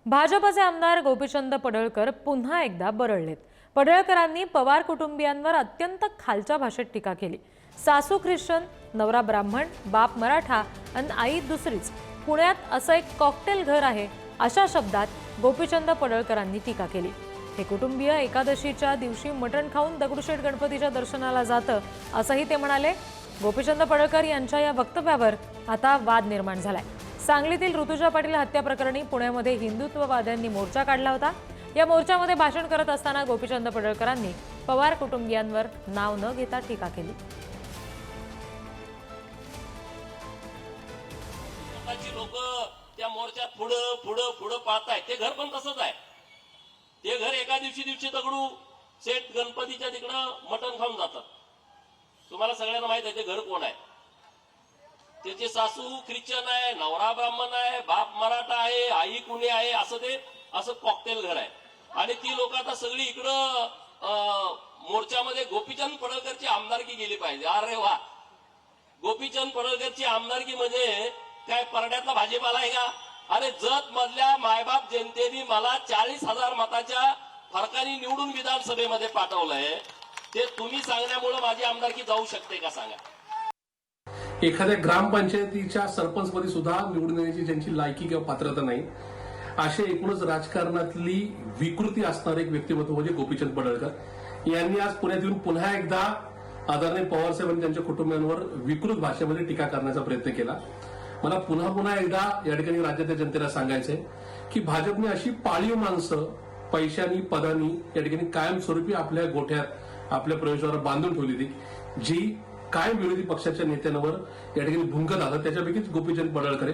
भाजपचे आमदार गोपीचंद पडळकर पुन्हा एकदा बरळलेत। पडळकरांनी पवार कुटुंबियांवर अत्यंत खालच्या भाषेत टीका केली। सासू ख्रिश्चन, नवरा ब्राह्मण, बाप मराठा आणि आई दुसरीच, पुण्यात असं एक कॉकटेल घर आहे, अशा शब्दात गोपीचंद पडळकरांनी टीका केली। हे कुटुंबीय एकादशीच्या दिवशी मटण खाऊन दगडूशेठ गणपतीच्या दर्शनाला जातं, असंही ते म्हणाले। गोपीचंद पडळकर यांच्या या वक्तव्यावर आता वाद निर्माण झालाय। सांगलीतील ऋतुजा पाटील हत्या प्रकरणी पुण्यामध्ये हिंदुत्ववाद्यांनी मोर्चा काढला होता। या मोर्चामध्ये भाषण करत असताना गोपीचंद पडळकरांनी पवार कुटुंबियांवर नाव न घेता टीका केली। लोक त्या मोर्चात पुढे पाहताय, ते घर पण तसंच आहे। ते घर एका दिवशी दगडू शेठ गणपतीच्या तिकडं मटण खाऊन जातात। तुम्हाला सगळ्यांना माहित आहे ते घर कोण आहे। त्याचे सासू ख्रिश्चन आहे, नवरा ब्राह्मण आहे, बाप मराठा आहे, आई कुणी आहे, असं कॉकटेल घर आहे। आणि ती लोक आता सगळी इकडं मोर्चामध्ये गोपीचंद पडळकरची आमदारकी गेली पाहिजे। अरे वा, गोपीचंद पडळकरची आमदारकी म्हणजे काय परड्यातला भाजीपाला आहे का? अरे जत मधल्या मायबाप जनतेने मला 40,000 मताच्या फरकाने निवडून विधानसभेमध्ये पाठवलंय, ते तुम्ही सांगण्यामुळे माझी आमदारकी जाऊ शकते का सांगा? एखाद्या ग्रामपंचायतीच्या सरपंचपदी सुद्धा निवडून येण्याची ज्यांची लायकी किंवा पात्रता नाही, असे एकूणच राजकारणातली विकृती असणारे एक व्यक्तिमत्व म्हणजे गोपीचंद पडळकर यांनी आज पुण्यात येऊन पुन्हा एकदा आदरणीय पवारसाहेब आणि त्यांच्या कुटुंबियांवर विकृत भाषेमध्ये टीका करण्याचा प्रयत्न केला। मला पुन्हा एकदा या ठिकाणी राज्याच्या जनतेला सांगायचंय की भाजपने अशी पाळीव माणसं पैशानी पदानी या ठिकाणी कायमस्वरूपी आपल्या गोठ्यात आपल्या प्रवेशावर बांधून ठेवली होती, जी कायम विरोधी पक्षाच्या नेत्यांवर या ठिकाणी भुंकत आलं। त्याच्यापैकीच गोपीचंद पडळकर